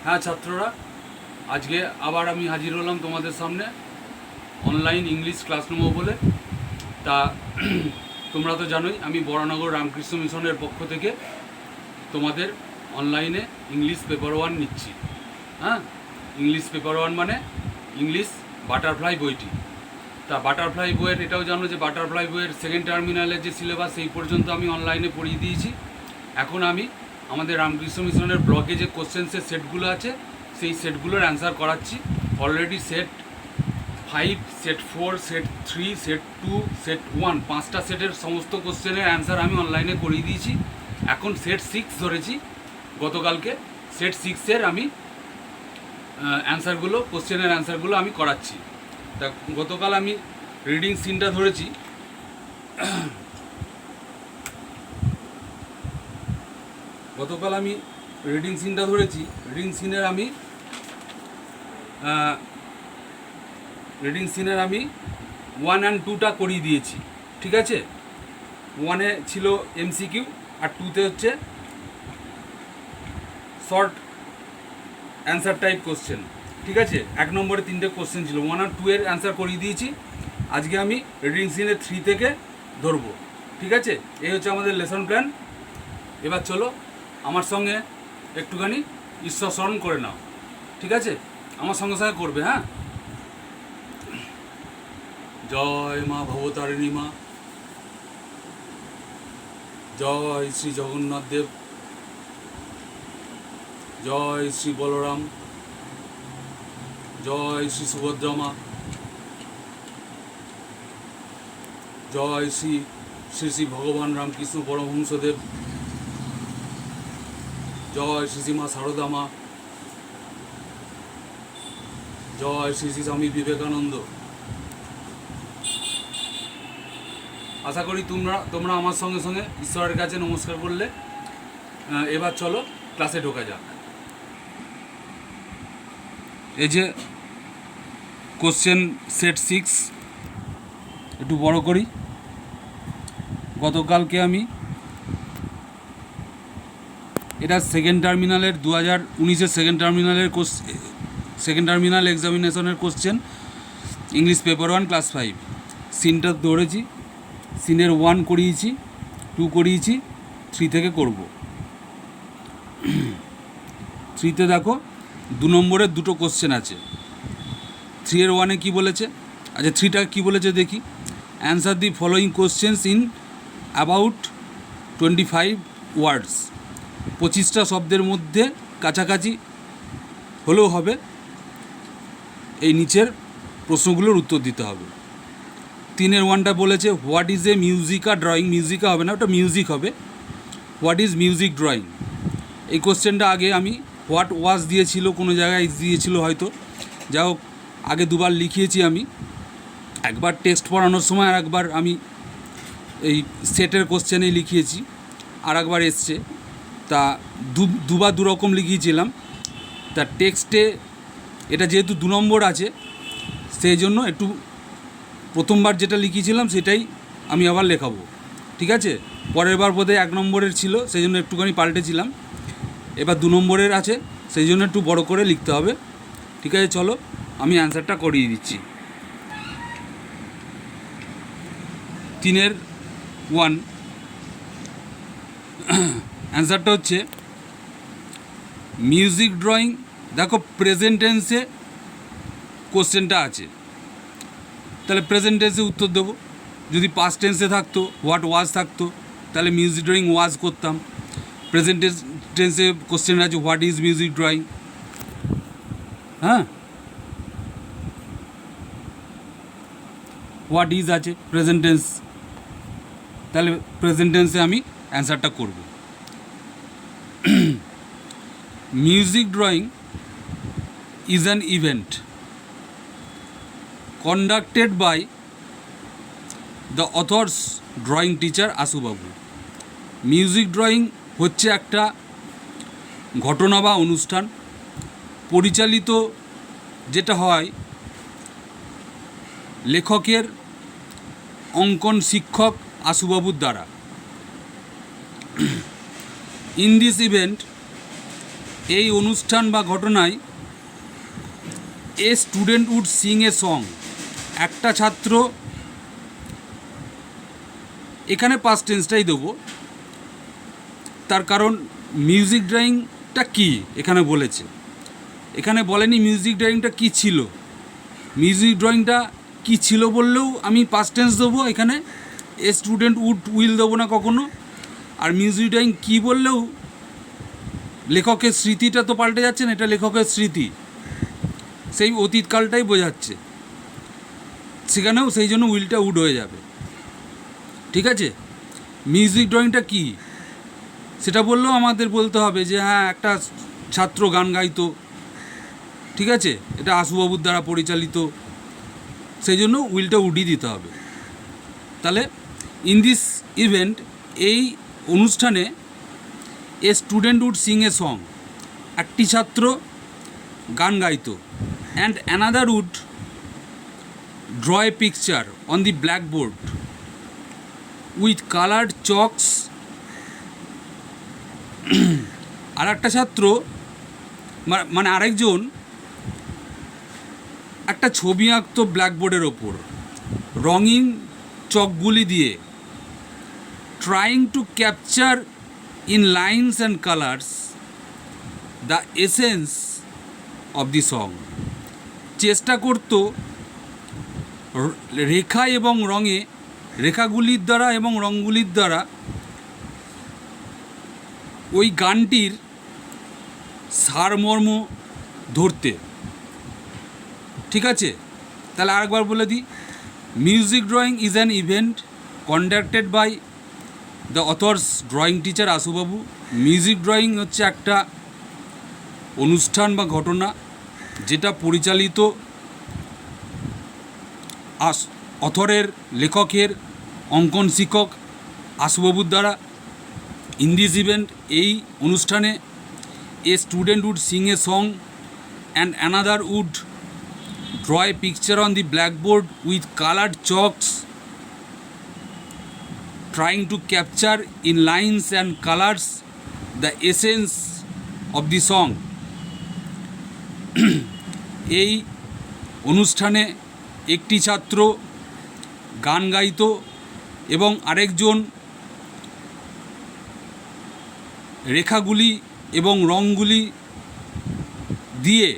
হ্যাঁ ছাত্ররা, আজকে আবার আমি হাজির হলাম তোমাদের সামনে অনলাইন ইংলিশ ক্লাস নেবো বলে। তা তোমরা তো জানোই আমি বরানগর রামকৃষ্ণ মিশনের পক্ষ থেকে তোমাদের অনলাইনে ইংলিশ পেপার ওয়ান নিচ্ছি। হ্যাঁ, ইংলিশ পেপার ওয়ান মানে ইংলিশ বাটারফ্লাই বইটি। তা বাটারফ্লাই বইয়ের এটাও জানো যে বাটারফ্লাই বইয়ের সেকেন্ড টার্মিনালের যে সিলেবাস সেই পর্যন্ত আমি অনলাইনে পড়িয়ে দিয়েছি। এখন আমি আমাদের রামকৃষ্ণ মিশনের ব্লগে যে কোশ্চেন্সের সেটগুলো আছে সেই সেটগুলোর অ্যান্সার করাচ্ছি। Already set 5, set 4, set 3, set 2, set 1 5টা সেটের সমস্ত কোশ্চেনের অ্যান্সার আমি অনলাইনে করিয়ে দিয়েছি। এখন সেট 6 ধরেছি গতকালকে। সেট 6-এর আমি অ্যান্সারগুলো কোশ্চেনের অ্যান্সারগুলো আমি করাচ্ছি। তা গতকাল আমি রিডিং সিনটা ধরেছি। গতকাল আমি রিডিং সিনটা ধরেছি। রিডিং সিনের আমি 1 and 2টা করিয়ে দিয়েছি। ঠিক আছে, 1-এ ছিল এমসিকিউ আর 2-তে হচ্ছে শর্ট অ্যান্সার টাইপ কোশ্চেন। ঠিক আছে, 1 নম্বরে 3টে কোশ্চেন ছিল, 1 আর 2 এর অ্যান্সার করিয়ে দিয়েছি। আজকে আমি রিডিং সিনের 3 থেকে ধরবো। ঠিক আছে, এই হচ্ছে আমাদের লেসন প্ল্যান। এবার চলো আমার সঙ্গে একটুখানি ঈশ্বর স্মরণ করে নাও। ঠিক আছে, আমার সঙ্গে সঙ্গে করবে। হ্যাঁ, জয় মা ভবতারিণী মা, জয় শ্রী জগন্নাথ দেব, জয় শ্রী বলরাম, জয় শ্রী সুভদ্রা মা, জয় শ্রী শ্রী শ্রী ভগবান রামকৃষ্ণ পরমহংসদেব, জয় শ্রী শ্রী মা সারদা মা, জয় শ্রী শ্রী স্বামী বিবেকানন্দ। আশা করি তোমরা আমার সঙ্গে সঙ্গে ঈশ্বরের কাছে নমস্কার করলে। এবার চলো ক্লাসে ঢোকা যাক। এই যে কোশ্চেন সেট 6 একটু বড় করি। গতকালকে আমি এটা সেকেন্ড টার্মিনালের 2019-এর সেকেন্ড টার্মিনাল এক্সামিনেশনের কোশ্চেন ইংলিশ পেপার 1 ক্লাস 5 সিনটা ধরেছি। সিনের 1 করিয়েছি, 2 করিয়েছি, 3 থেকে করব। 3তে দেখো 2 নম্বরের 2টো কোশ্চেন আছে। 3-এর 1-এ কী বলেছে? আচ্ছা, 3টা কী বলেছে দেখি। Answer the following questions in about 25 ওয়ার্ডস। 25টা শব্দের মধ্যে কাছাকাছি হলেও হবে এই নিচের প্রশ্নগুলোর উত্তর দিতে হবে। 3-এর 1টা বলেছে what is a musica drawing. Musica হবে না, ওটা মিউজিক হবে। What is music drawing. এই কোশ্চেনটা আগে আমি হোয়াট ওয়াজ দিয়েছিল, কোনো জায়গায় দিয়েছিল হয়তো, যা হোক আগে 2বার লিখিয়েছি আমি। একবার টেক্সট পড়ানোর সময় আর একবার আমি এই সেটের কোশ্চেনেই লিখিয়েছি, আর একবার এসছে। তা দুবার 2 রকম লিখিয়েছিলাম। তা টেক্সটে এটা যেহেতু 2 নম্বর আছে সেই জন্য একটু প্রথমবার যেটা লিখিয়েছিলাম সেটাই আমি আবার লেখাবো। ঠিক আছে, পরের বার বোধহয় 1 নম্বরের ছিল সেই জন্য একটুখানি পাল্টেছিলাম। এবার 2 নম্বরের আছে সেই জন্য একটু বড় করে লিখতে হবে। ঠিক আছে, চলো আমি অ্যান্সারটা করিয়ে দিচ্ছি। 3-এর 1 অ্যান্সারটা হচ্ছে মিউজিক ড্রয়িং। দেখো প্রেজেন্ট টেন্সে কোশ্চেনটা আছে, তাহলে প্রেজেন্ট টেন্সে উত্তর দেবো। যদি পাস্ট টেন্সে থাকতো, হোয়াট ওয়াজ থাকতো, তাহলে মিউজিক ড্রয়িং ওয়াজ করতাম। প্রেজেন্ট টেন্সে কোশ্চেন আছে হোয়াট ইজ মিউজিক ড্রয়িং। হ্যাঁ, হোয়াট ইজ আছে প্রেজেন্ট টেন্স, তাহলে প্রেজেন্ট টেন্সে আমি অ্যান্সারটা করব। Music drawing is an event conducted by the author's drawing teacher আসু বাবু। মিউজিক ড্রয়িং হচ্ছে একটা ঘটনা বা অনুষ্ঠান, পরিচালিত যেটা হয় লেখকের অঙ্কন শিক্ষক আসুবাবুর দ্বারা। ইন দিস ইভেন্ট এই অনুষ্ঠান বা ঘটনায় a student would sing a song, একটা ছাত্র, এখানে পাস্ট টেন্সটাই দেবো, তার কারণ মিউজিক ড্রয়িংটা কী এখানে বলেছে, এখানে বলেনি মিউজিক ড্রয়িংটা কী ছিল। মিউজিক ড্রয়িংটা কী ছিল বললেও আমি পাস্ট টেন্স দেবো, এখানে এ স্টুডেন্ট উড উইল দেবো না কখনো। আর মিউজিক ড্রয়িং কী বললেও লেখকের স্মৃতিটা তো পাল্টে যাচ্ছে না, এটা লেখকের স্মৃতি, সেই অতীতকালটাই বোঝাচ্ছে, সেখানেও সেই জন্য উইলটা উড হয়ে যাবে। ঠিক আছে, মিউজিক ড্রয়িংটা কী সেটা বললেও আমাদের বলতে হবে যে হ্যাঁ একটা ছাত্র গান গাইতো, ঠিক আছে, এটা আশুবাবুর দ্বারা পরিচালিত, সেই জন্য উইলটা উডই দিতে হবে। তাহলে ইন দিস ইভেন্ট, এই অনুষ্ঠানে a student would sing a song, একটি ছাত্র গান গাইতো, and another would draw a picture on the blackboard with coloured chalks. আর একটা ছাত্র মানে আরেকজন একটা ছবি আঁকতো ব্ল্যাকবোর্ডের ওপর রঙিন চকগুলি দিয়ে, trying to capture in lines and colours the essence of the song, চেষ্টা করতো রেখা এবং রঙে, রেখাগুলির দ্বারা এবং রঙগুলির দ্বারা ওই গানটির সারমর্ম ধরতে। ঠিক আছে, তাহলে আরেকবার বলে দিই, music drawing is an event conducted by the author's drawing teacher Ashubabu. Music drawing হচ্ছে একটা অনুষ্ঠান বা ঘটনা যেটা পরিচালিত অথরের, লেখকের, অঙ্কন শিক্ষক আশুবাবুর দ্বারা। ইন দিস ইভেন্ট, এই অনুষ্ঠানে a student would sing a song and another would draw a picture on the blackboard with coloured chalks, trying to capture in lines and colours the essence of the song. এই অনুষ্ঠানে একটি ছাত্র গান গাইতো এবং আরেকজন রেখাগুলি এবং রঙগুলি দিয়ে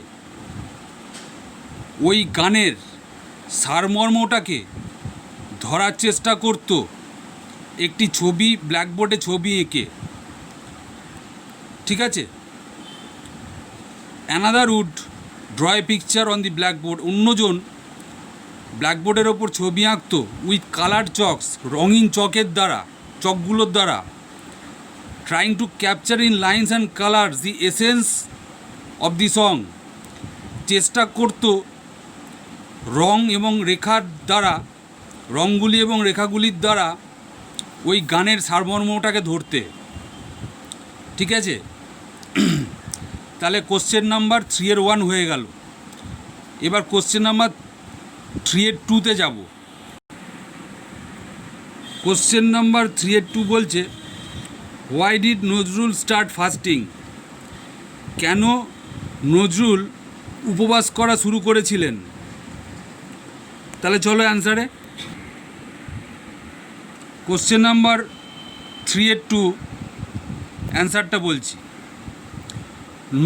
ওই গানের সারমর্মটাকে ধরার চেষ্টা করত একটি ছবি, ব্ল্যাকবোর্ডে ছবি এঁকে। ঠিক আছে, another would draw a picture on the blackboard, অন্যজন ব্ল্যাকবোর্ডের ওপর ছবি আঁকতো উইথ কালার চকস, রঙিন চকের দ্বারা, চকগুলোর দ্বারা, trying to capture in lines and colours the essence of the song, চেষ্টা করত রং এবং রেখার দ্বারা, রঙগুলি এবং রেখাগুলির দ্বারা ওই গানের সারমর্মটাকে ধরতে। ঠিক আছে, তাহলে কোশ্চেন নাম্বার 3-1 হয়ে গেল। এবার কোশ্চেন নাম্বার 3-2 যাব। কোশ্চেন নাম্বার 3-2 বলছে, why did Nazrul start fasting, কেন নজরুল উপবাস করা শুরু করেছিলেন। তাহলে চলো অ্যান্সারে। কোশ্চেন নাম্বার 3-2 অ্যান্সারটা বলছি।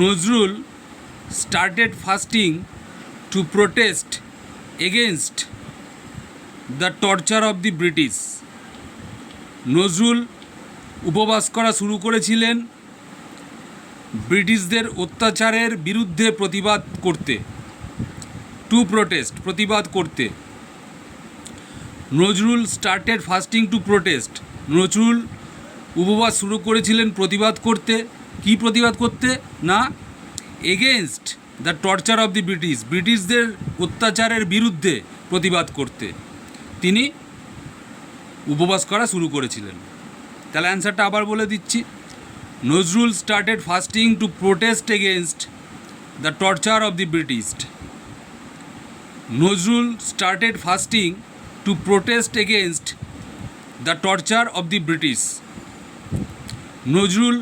Nazrul started fasting two protest against the torture of the British. Nazrul উপবাস করা শুরু করেছিলেন ব্রিটিশদের অত্যাচারের বিরুদ্ধে প্রতিবাদ করতে, টু প্রোটেস্ট, প্রতিবাদ করতে। Nazrul started fasting two protest, Nazrul উপবাস শুরু করেছিলেন প্রতিবাদ করতে। কি প্রতিবাদ করতে না, against the torture of the British, ব্রিটিশদের অত্যাচারের বিরুদ্ধে প্রতিবাদ করতে তিনি উপবাস করা শুরু করেছিলেন। তাহলে অ্যান্সারটা আবার বলে দিচ্ছি, Nazrul started fasting two protest against the torture of the British. Nazrul started fasting two protest against the torture of the British. Nazrul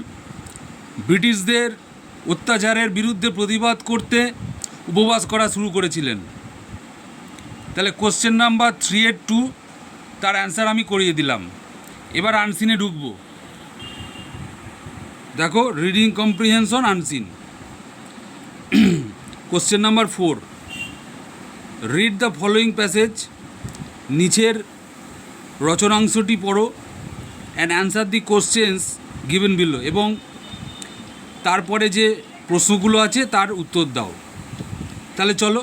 ব্রিটিশদের অত্যাচারের বিরুদ্ধে প্রতিবাদ করতে উপবাস করা শুরু করেছিলেন? তাহলে কোশ্চেন নাম্বার 3-2 তার অ্যান্সার আমি করিয়ে দিলাম। এবার আনসিনে ঢুকবো। দেখো, reading comprehension unseen. Question number 4, read the following passage. নিচের রচনাংশটি পড়ো and answer the questions given below, এবং তারপরে যে প্রশ্নগুলো আছে তার উত্তর দাও। তাহলে চলো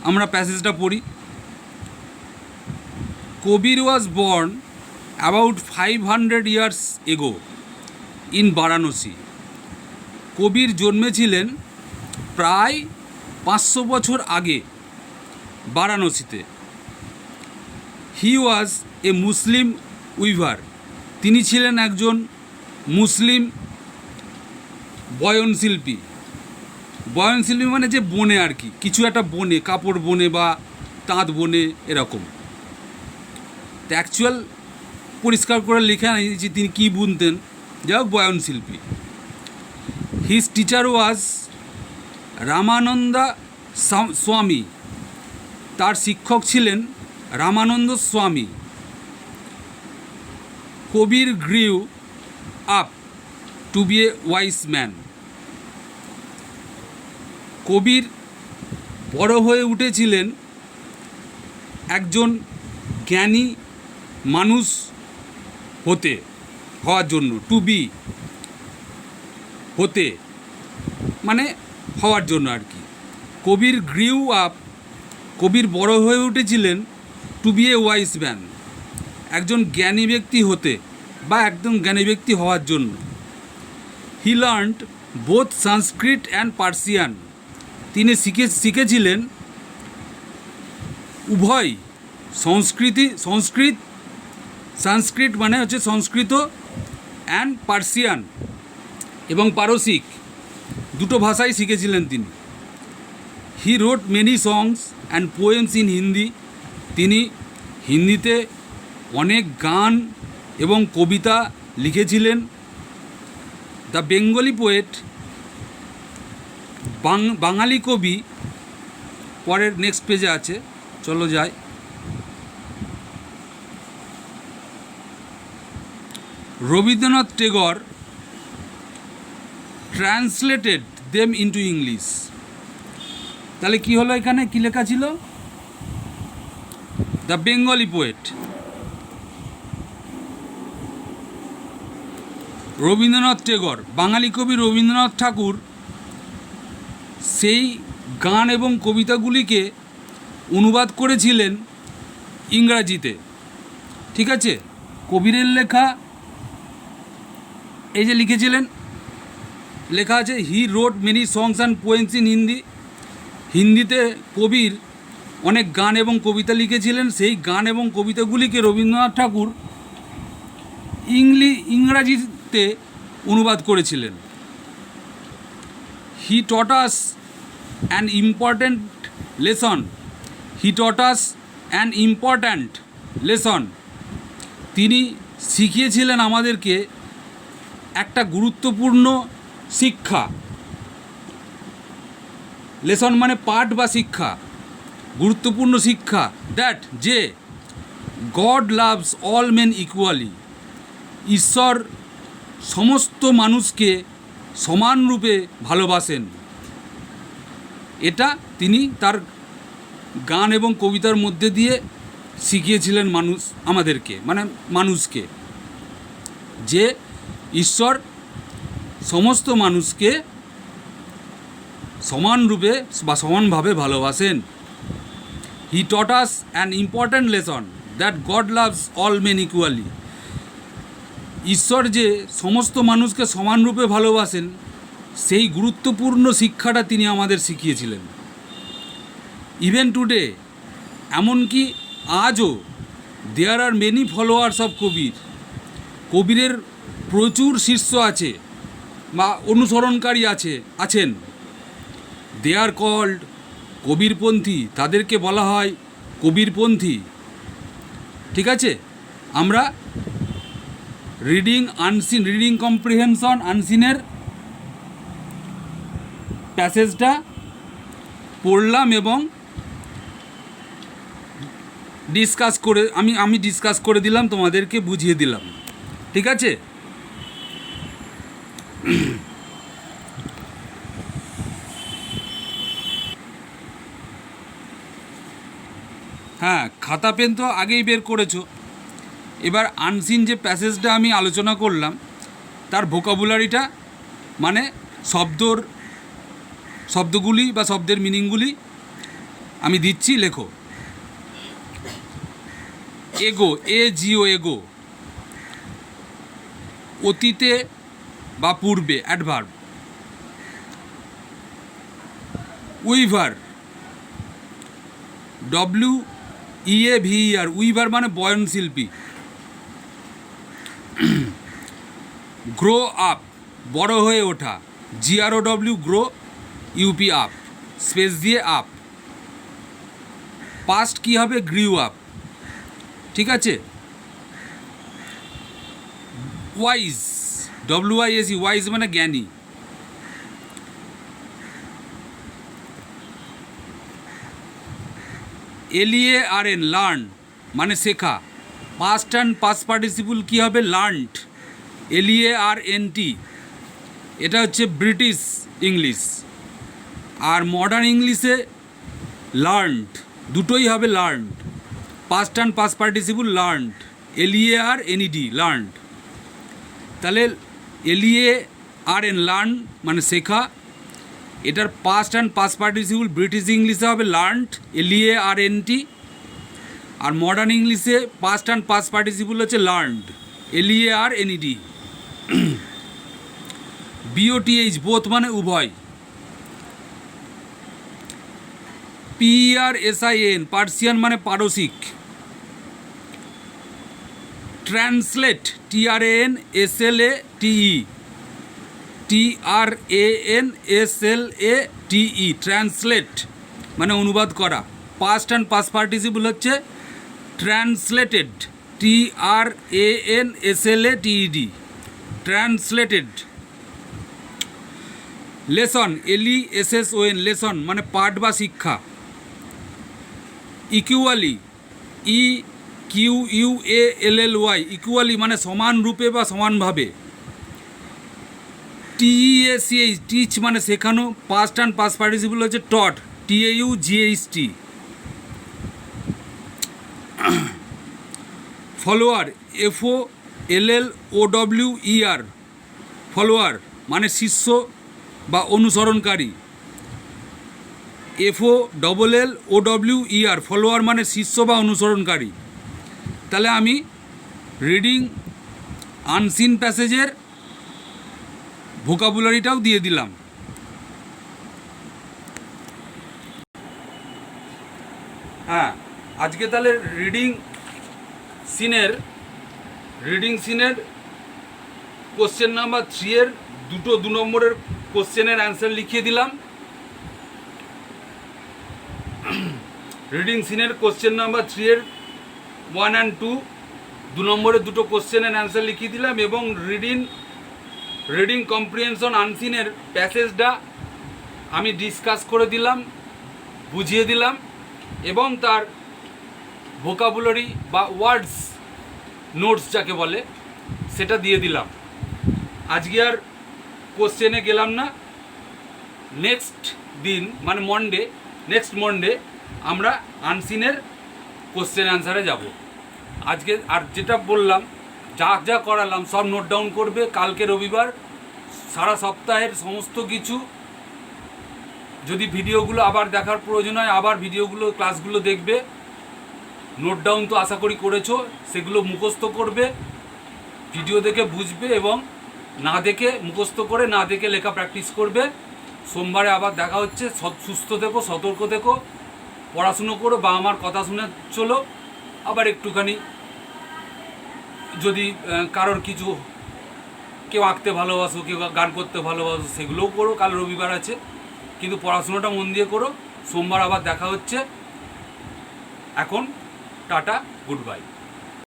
আমরা প্যাসেজটা পড়ি। Kabir was born about 500 years ago in Varanasi. Kabir জন্মেছিলেন প্রায় 500 বছর আগে বারাণসীতে। হি ওয়াজ এ মুসলিম উইভার। তিনি ছিলেন একজন মুসলিম বয়নশিল্পী। বয়নশিল্পী মানে যে বনে আর কি, কিছু একটা বনে, কাপড় বনে বা তাঁত বনে এরকম। তো অ্যাকচুয়াল পরিষ্কার করে লেখা নেই যে তিনি কী বুনতেন, যাই হোক বয়নশিল্পী। হিজ টিচার ওয়াজ রামানন্দা স্বামী। তার শিক্ষক ছিলেন Ramananda Swami. Kabir grew up to be a wise man. Kabir বড় হয়ে উঠেছিলেন একজন জ্ঞানী মানুষ হওয়ার জন্য। টু বি হতে মানে হওয়ার জন্য আর কি। কবির গ্রিউ আপ, কবির বড় হয়ে উঠেছিলেন two be a wise man, একজন জ্ঞানী ব্যক্তি হতে বা একদম জ্ঞানী ব্যক্তি হওয়ার জন্য। He learned both Sanskrit and Persian. তিনি শিখেছিলেন উভয় সংস্কৃত মানে হচ্ছে সংস্কৃত, অ্যান্ড পার্সিয়ান এবং পারসিক দুটো ভাষাই শিখেছিলেন তিনি। He wrote many songs and poems in Hindi. তিনি হিন্দিতে অনেক গান এবং কবিতা লিখেছিলেন। দ্য বেঙ্গলি পোয়েট, বাঙালি কবি, পরের নেক্সট পেজে আছে, চলো যাই। Rabindranath Tagore translated them into English. তাহলে কি হলো, এখানে কি লেখা ছিল? The Bengali poet. রবীন্দ্রনাথ টেগর, বাঙালি কবি রবীন্দ্রনাথ ঠাকুর সেই গান এবং কবিতাগুলিকে অনুবাদ করেছিলেন ইংরাজিতে। ঠিক আছে, কবিরের লেখা এই যে লিখেছিলেন, লেখা আছে he wrote many songs and poems in Hindi. হিন্দিতে কবির অনেক গান এবং কবিতা লিখেছিলেন। সেই গান এবং কবিতাগুলিকে রবীন্দ্রনাথ ঠাকুর ইংরাজিতে অনুবাদ করেছিলেন। He taught us an important lesson. He taught us an important lesson. তিনি শিখিয়েছিলেন আমাদেরকে একটা গুরুত্বপূর্ণ শিক্ষা। লেসন মানে পাঠ বা শিক্ষা, গুরুত্বপূর্ণ শিক্ষা। দ্যাট, যে god loves all men equally. ঈশ্বর সমস্ত মানুষকে সমানরূপে ভালোবাসেন। এটা তিনি তার গান এবং কবিতার মধ্যে দিয়ে শিখিয়েছিলেন আমাদেরকে, মানে মানুষকে, যে ঈশ্বর সমস্ত মানুষকে সমানরূপে বা সমানভাবে ভালোবাসেন। He taught us an important lesson that God loves all men equally. ঈশ্বর যে সমস্ত মানুষকে সমানরূপে ভালোবাসেন, সেই গুরুত্বপূর্ণ শিক্ষাটা তিনি আমাদের শিখিয়েছিলেন। ইভেন টুডে, এমনকি আজও, দেয়ার আর মেনি ফলোয়ার্স অফ কবির। কবিরের প্রচুর শিষ্য আছে বা অনুসরণকারী আছেন। দে আর কল্ড কবিরপন্থী। তাদেরকে বলা হয় কবিরপন্থী। ঠিক আছে, আমরা রিডিং কম্প্রিহেনশন আনসিনের প্যাসেজটা পড়লাম এবং আমি ডিসকাস করে দিলাম, তোমাদেরকে বুঝিয়ে দিলাম। ঠিক আছে? হ্যাঁ, খাতা পেন তো আগেই বের করেছো। এবার আনসিন যে প্যাসেজটা আমি আলোচনা করলাম তার ভোকাবুলারিটা, মানে শব্দগুলি বা শব্দের মিনিংগুলি আমি দিচ্ছি, লেখো। এগো, এজিও, এগো অতীতে বা পূর্বে, অ্যাডভার্ব। উইভার, WEAVER, উইভার মানে বয়নশিল্পী। গ্রো আপ, বড় হয়ে ওঠা, GROW, grow, UP up, space দিয়ে আপ। পাস্ট কী হবে? Grew up. ঠিক আছে? ওয়াইজ, WISE, ওয়াইজ মানে জ্ঞানী। LEARN, লার্ন মানে শেখা। পাস্ট অ্যান্ড পাস্ট পার্টিসিপল কী হবে? Learned, LEARNT। এটা হচ্ছে ব্রিটিশ ইংলিশ। আর মডার্ন ইংলিশে লার্নড, দুটোই হবে learned. Past and past participle learned, LEARNED, learned. তাহলে LEARN, লার্ন মানে শেখা। এটার past and past participle British ইংলিশে হবে লার্নড, LEARNT। আর মডার্ন ইংলিশে পাস্ট অ্যান্ড পাস্ট পার্টিসিপল হচ্ছে লার্নড, LEARNED। BOTH, বোথ মানে উভয়। PERSIAN, পার্সিয়ান মানে পারসিক। ট্রান্সলেট, TRANSLATE, ট্রান্সলেট মানে অনুবাদ করা। পাস্ট অ্যান্ড পাস্ট পার্টিসিপল হচ্ছে translated, TRANSLATED, translated. Lesson, LESSON, lesson মানে পাঠ বা শিক্ষা। ইকুয়ালি, EQUALLY, ইকুয়ালি মানে সমান রূপে বা সমানভাবে। TEACH, টিচ মানে শেখানো। পাস্ট অ্যান্ড পাস্ট পার্টিসিপল হচ্ছে টট, TAUGHT। ফলোয়ার, FOLLOWER, ফলোয়ার মানে শিষ্য বা অনুসরণকারী। FOLLOWER, ফলোয়ার মানে শিষ্য বা অনুসরণকারী। তাহলে আমি রিডিং আনসিন প্যাসেজের ভোকাবুলারিটাও দিয়ে দিলাম। হ্যাঁ, আজকে তাহলে রিডিং সিনের কোশ্চেন নাম্বার 3 এর 2 নম্বরের কোশ্চেনের অ্যান্সার লিখিয়ে দিলাম। রিডিং সিনের কোশ্চেন নাম্বার 3 এর 1 and 2 নম্বরের 2 কোশ্চেনের অ্যান্সার লিখিয়ে দিলাম, এবং রিডিং কম্প্রিহেনশন আনসিনের প্যাসেজটা আমি ডিসকাস করে দিলাম, বুঝিয়ে দিলাম, এবং তার ভোকাবুলারি বা ওয়ার্ডস নোটস যাকে বলে সেটা দিয়ে দিলাম। আজকে আর কোশ্চেনে গেলাম না। নেক্সট দিন মানে নেক্সট মন্ডে আমরা আনসিনের কোশ্চেন অ্যান্সারে যাব। আজকে আর যেটা বললাম, যা করালাম সব নোট ডাউন করবে। কালকে রবিবার, সারা সপ্তাহের সমস্ত কিছু, যদি ভিডিওগুলো আবার দেখার প্রয়োজন হয় আবার ভিডিওগুলো ক্লাসগুলো দেখবে। নোট ডাউন তো আশা করি করেছো, সেগুলো মুখস্থ করবে, ভিডিও দেখে বুঝবে, এবং না দেখে মুখস্থ করে, না দেখে লেখা প্র্যাকটিস করবে। সোমবারে আবার দেখা হচ্ছে। সুস্থ থেকো, সতর্ক থেকো, পড়াশুনো করো, বা আমার কথা শুনে চলো। আবার একটুখানি যদি কারোর কিছু, কেউ আঁকতে ভালোবাসো, কেউ গান করতে ভালোবাসো, সেগুলোও করো। কাল রবিবার আছে, কিন্তু পড়াশুনোটা মন দিয়ে করো। সোমবার আবার দেখা হচ্ছে। এখন টাটা, গুড বাই।